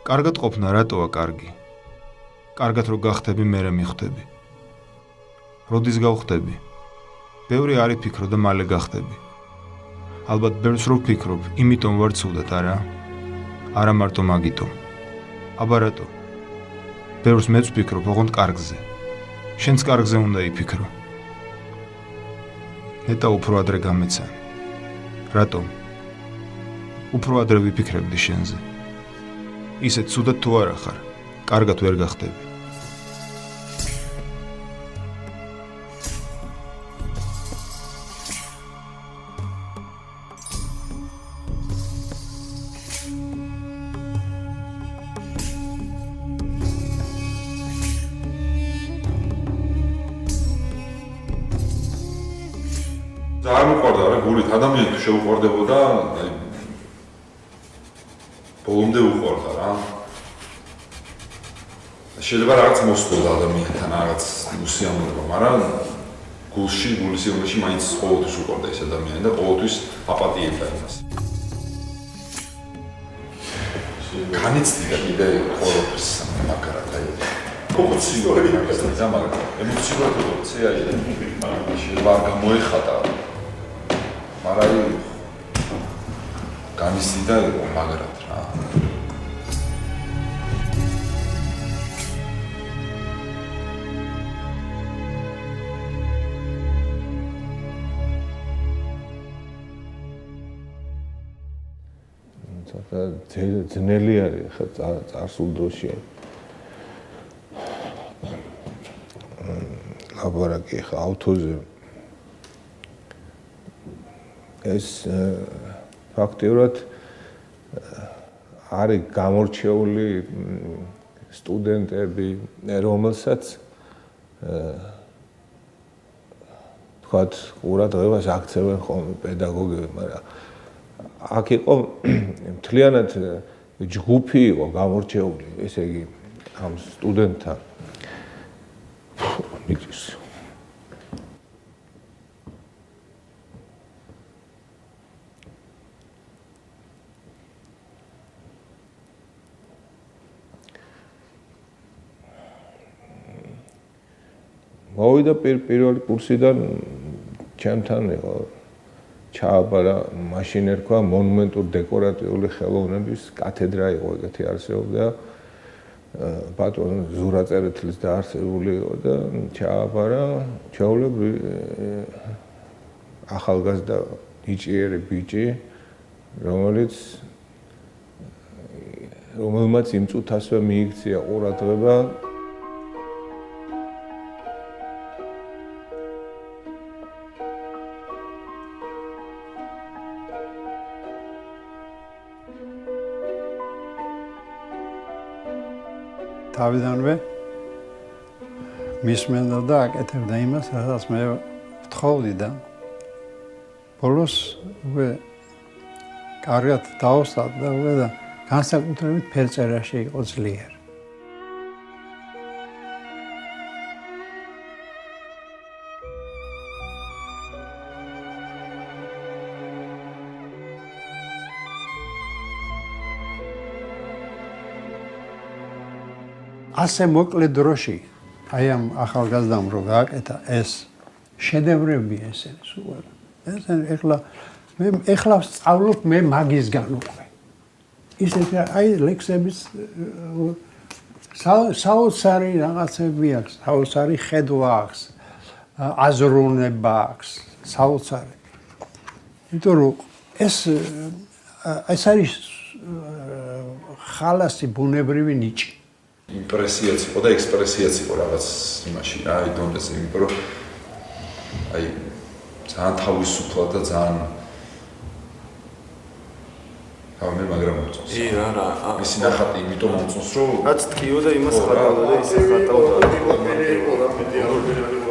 კარგად ყოფნა რატოა კარგი? კარგად რო გახდები, მერე მიხვდები. როდის გავხდები? ბევრი არ იფიქრო და მალე გახდები. ალბათ ბევრს რო ვფიქრობ, იმიტომ ვარ ცუდად, არა? არა მარტო მაგიტომ. აბა რატო? ბევრს მეც ვფიქრობ, ოღონდ კარგზე. შენც კარგზე უნდა იფიქრო. ნეტა უფრო ადრე გამეცა. რატომ? უფრო ადრე ვიფიქრებდი შენზე. ისე ცუდად თუ არა ხარ, კარგად ვერ გახდები. არ მოყვარდა რა გულით ადამიანი თუ შეუყვარდებოდა ბოლომდე უყვარდა რა შეიძლება რაღაც მოსდოდა ადამიანთან რაღაც უსიამოვნება მაგრამ გულში გულის სიამოვნებაში მაინც ყოველთვის უყვარდა ეს ადამიანი და ყოველთვის აპატიებდა იმას განიცდიდა კიდე ყოველთვის მაგრად აი ემოციურად ემოციურად შეიძლება არ გამოეხატა მაგრამ განიცდიდა მაგრად რა ძნელი არის ხა წარსულ დროში ლაბორატორია ხა ავტოზე ეს ფაქტიურად არის გამორჩეული სტუდენტები რომელსაც თქვათ ყურადღებას აქცევენ ხოლმე პედაგოგები მაგრამ აქ იყო მთლიანად ჯგუფი იყო გამორჩეული ესე იგი ამ სტუდენტთან მიწის მოვიდა პირველი კურსიდან ჩემთან იყო ჩააბარა მაშინ ერქვა მონუმენტური დეკორატიული ხელოვნების კათედრა იყო ეგეთი არსებობდა ბატონ ზურა წერეთლის დაარსებული იყო და ჩააბარა ჩაოლები ახალგაზრდა ნიჭიერი ბიჭი რომელმაც იმ წუთასვე მიიქცია ყურადღება თავიდანვე მისმენდა და აკეთებდა იმას, რასაც მე ვთხოვდი და ბოლოს უკვე კარგად დავსწრაფ და უკვე და განსაკუთრებით ფერწერაში იყო ძლიერი. ასე მოკლე დროში აი ამ ახალგაზრდამ რო გააკეთა ეს შედევრები ესენი სულ ესენ ეხლა სწავლობ მე მაგისგან უკვე ისეთი აი ლექსების საოცარი რაღაცები აქვს საოცარი ხედვა აქვს აზროვნება აქვს საოცარი იმიტომ რომ ეს არის ხალასი ბუნებრივი ნიჭი იმპრესიაც იყო და ექსპრესიაც იყო რაღაც იმაში რა აი დონეზე იმიტომ რომ აი ძალიან თავისუფლად და ძალიან მე მაგრამ მოწონს რა ისი ნახატი იმიტომ მოწონს რომ რაც ტკიოდა იმას ხატავდა და ისე ხატავდა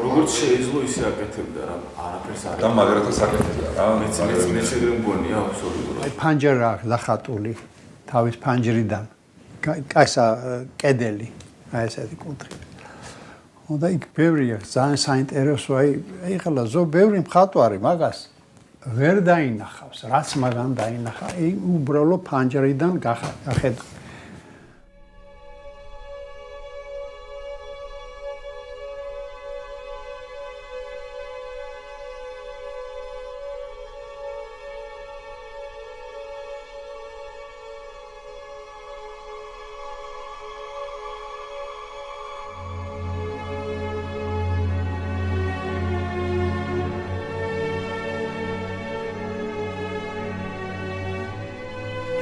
როგორც შეიძლება ისე აკეთებდა რა არაფერს არ და მაგრათაც აკეთებდა რა მეც ეგრე მგონია აბსოლუტურად აი პანჯერა აქვს დახატული თავის პანჯრიდან კაისა კედელი აი ესეთი კუთხით. და იქ ბევრია ძალიან საინტერესო აი ხლა ბევრი მხატვარი მაგას ვერ დაინახავს, რაც მაგან დაინახა. უბრალოდ პანჯრიდან გახედა.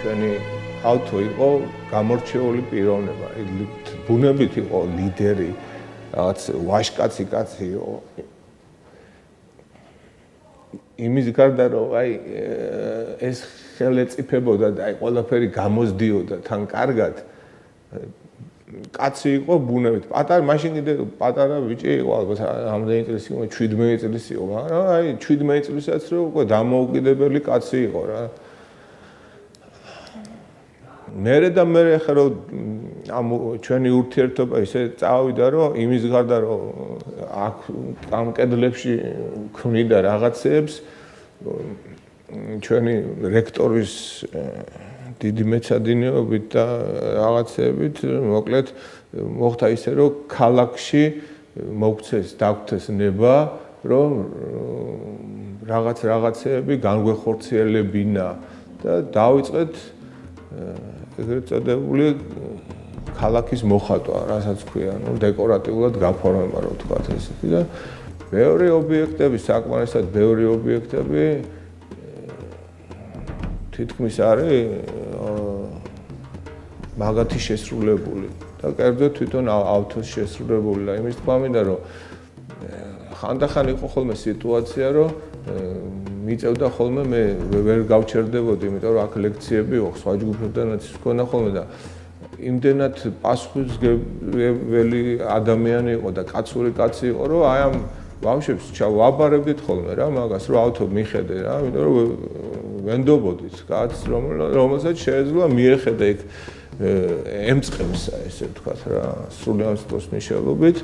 ჩვენი ავთო იყო გამორჩეული პიროვნება, ბუნებით იყო ლიდერი, რაღაც ვაჟკაცი კაცი იყო. იმის გარდა რომ ეს ხელეწიფებოდა და ყველაფერი გამოსდიოდა თან კარგად, კაცი იყო ბუნებით. მაშინ კიდე პატარა ბიჭი იყო, ალბათ ამდენი წელს იყო, 17 წელს იყო, მაგრამ 17 წელსაც რო უკვე დამოუკიდებელი კაცი იყო რა. მე ხა რომ ჩვენი ურთიერთობა ისე წავიდა, რომ იმის გარდა რომ აქ ამ კედლებში ქმნიდა რაღაცებს, ჩვენი რექტორის დიდი მეცადინეობით და რაღაცებით, მოკლედ მოხდა ისე, რომ ქალაქში დაგვცეს ნება, რომ რაღაცეები განგვეხორციელებინა და დავიწყეთ ეგრეთ წოდებული ქალაქის მოხატვა, რასაც ქვია, დეკორატიულად გაფორმება, რო ვთქვათ ესეთი და ბევრი ობიექტები, საკმარისად ბევრი ობიექტები თითქმის არის მაგათი შესრულებული და კერძოდ თვითონ ავთოს შესრულებული და იმის თქმა მინდა რომ ხანდახან იყო ხოლმე სიტუაცია რომ მიწევდა ხოლმე მე ვერ გავჩერდებოდი იმიტომ რომ აქ ლექციები იყო სხვა ჯგუფებთანაც ჰქონდა ხოლმე და იმდენად პასუხისმგებელი ადამიანი იყო და კაცური კაცი იყო რომ აი ამ ბავშვებს ჩავაბარებდით ხოლმე რა მაგას რომ ავთო მიხედე რა იმიტომ რომ ვენდობოდით კაცს რომელსაც შეეძლო მიეხედა იქ ემწყებს ესე ვთქვათ რა სრული ამ სიტყვის მნიშვნელობით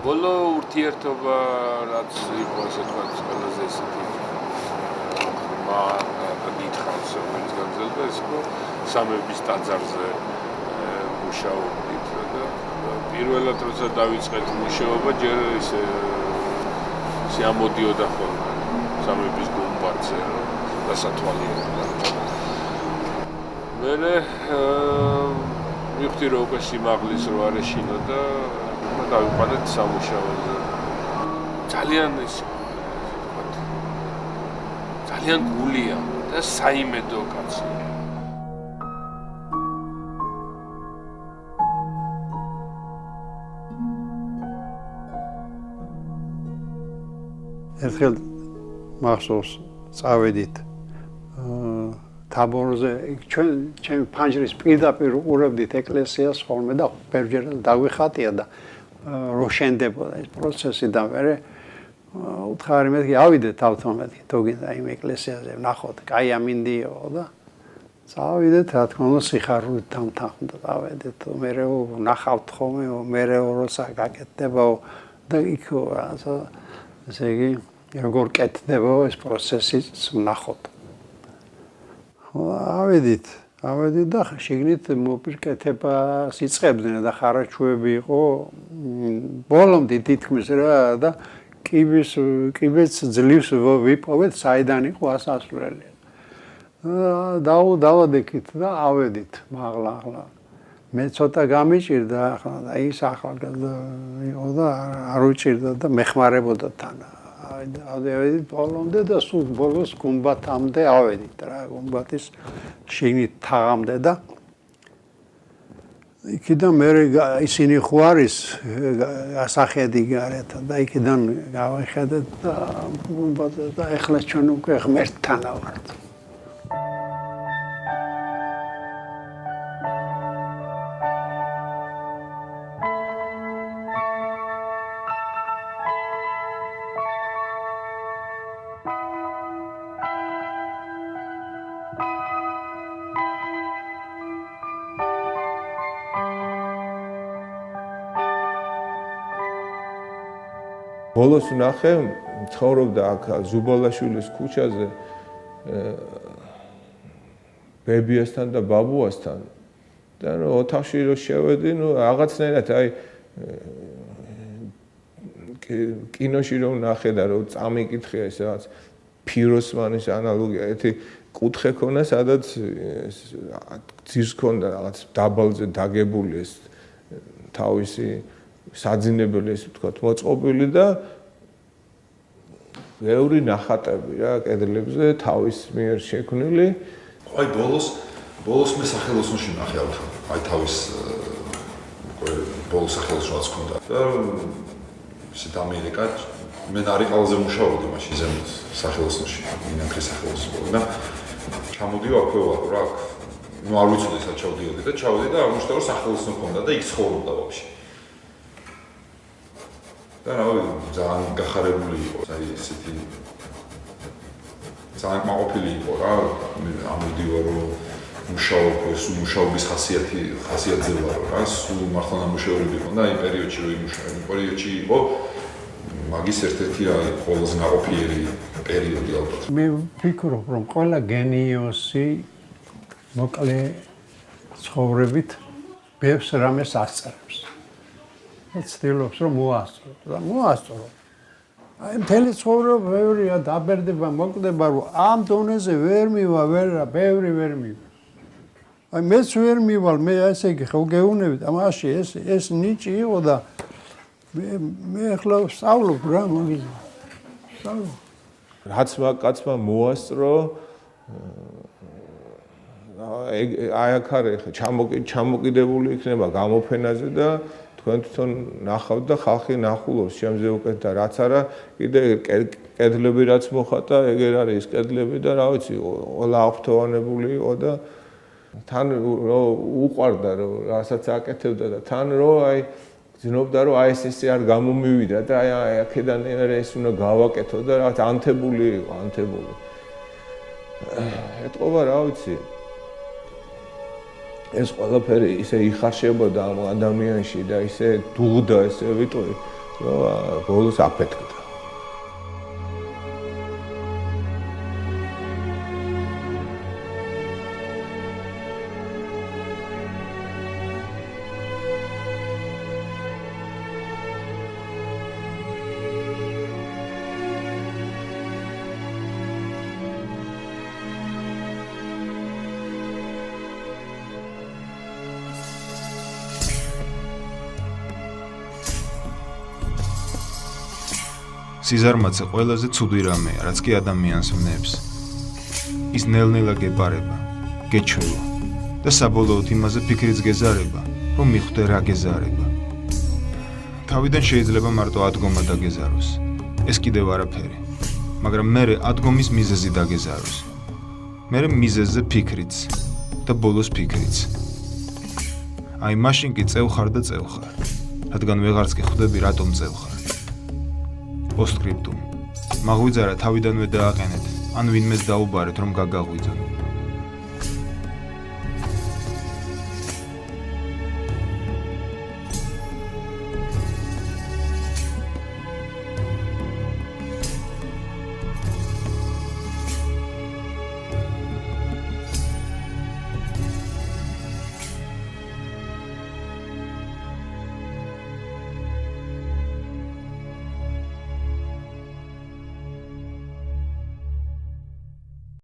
ბოლო ურთიერთობა რაც იყო ესე ვთქვათ ყველაზე ესეთი დიდხანს რომელიც გაგრძელდა ეს იყო სამების ტაძარზე მუშაობდით და პირველად როცა დავიწყეთ მუშაობა ჯერ ესე ამოდიოდა ხოლმე სამების გუმბათზე დასათვალიერებლად მერე მივხვდი რომ უკვე სიმაღლის რო არ ეშინო და დავიყვანეთ სამუშაოზე ძალიან ისე ვთქვათ ძალიან გულია და საიმედო კაცი ერთხელ მახსოვს წავედით თაბორზე ჩემი ფანჯრის პირდაპირ უყურებდით ეკლესიას ხოლმე და ბევრჯერ დაგვიხატია და რო შენდებოდა ეს პროცესი და მე უთხარი მეთქი ავიდეთ ავტომატი თუ გინდა იმ ეკლესიაზე ნახოთ კაი ამინდიო და წავიდეთ რა თქმა უნდა სიხარულით დამთანხმდა წავედით მე ნახავთ ხოლმე მე როცა გაკეთდება და იქ რაღაცა ესე იგი როგორ კეთდება ეს პროცესიც ვნახოთ ავედით და შიგნით მოპირკეთება სიწყებდნენ და ხარაჩუები იყო ბოლომდე თითქმის რა და კიბეც ძლივს ვიპოვეთ საიდან იყო ასასვლელი დავადექით და ავედით მაღლა მე ცოტა გამიჭირდა ახლა ის ახალგაზრდა იყო და არ უჭირდა და მეხმარებოდა თან ავედით ბოლომდე და სულ ბოლოს გუმბათამდე ავედით რა გუმბათის შიგნით თაღამდე და იქიდან მე ისინი ხო არის ასახედი გარეთ და იქიდან გავიხედეთ და გუმბათზე და ეხლა ჩვენ უკვე ღმერთთან ვართ ბოლოს ვნახე, ცხოვრობდა აქ ზუბალაშვილის ქუჩაზე ბებიასთან და ბაბუასთან. და ოთახში რო შევედი, რაღაცნაირად აი კინოში რო ვნახე და რო წამიკითხე ეს რაღაც ფიროსმანის ანალოგია, ერთი კუთხე ქონა, სადაც ძირს ქონდა რაღაც დაბალზე დაგებული ეს თავისი საძინებელი ესე ვთქვათ მოწყობილი და ბევრი ნახატები რა კედლებზე თავის მიერ შექმნილი. აი ბოლოს ბოლოს მე სახელოსნოში ნახე აი თავის ბოლოს სახელოს რაც ქონდა და ისეთ ამერიკა მე არის ყველაზე მუშაობდი მაშინ ზემოთ სახელოსნოში მინანქრის სახელოსნოში და ჩამოდიო აქვე ვარ რა ну არ ვიცოდი სად ჩავდიოდი და აღმოჩნდა რომ სახელოსნო ქონდა და იქ ცხოვრობდა ვაფშე და რავი ძალიან გახარებული იყო აი ესეთი ძალიან მაყოფილი იყო რა ამოდიო რომ მუშაობის ხასიათზე ვარ რა სულ მართლა ნამუშევრები ქონდა იმ პერიოდში რომ იმუშავე იმ პერიოდში იყო მაგის ერთ-ერთი აი ყველაზე ნაყოფიერი პერიოდი ალბათ მე ვფიქრობ რომ ყველა გენიოსი მოკლე ცხოვრებით ბევრს რამეს ასწრებს და ცდილობს რომ მოასწრო აი მთელი ცხოვრება ბევრია დაბერდება მოკვდება რომ ამ დონეზე ვერ მივა ბევრი ვერ მივა აი მეც ვერ მივალ მე ესე იგი ხო გეუნებით ამაში ეს ნიჭი იყო და მე ახლა სწავლობ რა მოგიზა სწავლობ რაც კაცმა მოასწრო აი აქ არის ჩამოკიდებული იქნება გამოფენაზე და თქვენ თვითონ ნახავთ და ხალხი ნახულობს შემზე უკეთ და რაც არა კიდე კედლები რაც მოხატა ეგერ არის ის კედლები და რა ვიცი ყველა აღფრთოვანებული იყო და თან უყვარდა რომ რასაც აკეთებდა და თან რომ აი გძნობდა რომ აი ესე არ გამომივიდა და აი აქედან ეს უნდა გავაკეთო და რაღაც ანთებული იყო ანთებული ეთყობა რა ვიცი ეს ყველაფერი ისე იხარშებოდა ამ ადამიანში და ისე დუღდა ესე ვიტყვი რომ ბოლოს აფეთქდა სიზარმაცე ყველაზე ცუდი რამეა, რაც კი ადამიანს ვნებს. ის ნელ-ნელა გეპარება, გეჩვევა და საბოლოოდ იმაზე ფიქრიც გეზარება, რომ მიხვდე რა გეზარება. თავიდან შეიძლება მარტო ადგომა დაგეზაროს. ეს კიდევ არაფერი, მაგრამ მერე ადგომის მიზეზი დაგეზაროს. მერე მიზეზზე ფიქრიც და ბოლოს ფიქრიც. აი მაშინ კი წევხარ და წევხარ, რადგან ვეღარც კი ხვდები რატომ წევხარ. Postscriptum. მაღვიძარა თავიდანვე დააყენეთ, ან ვინმეს დაუბარეთ, რომ გაგაღვიძონ.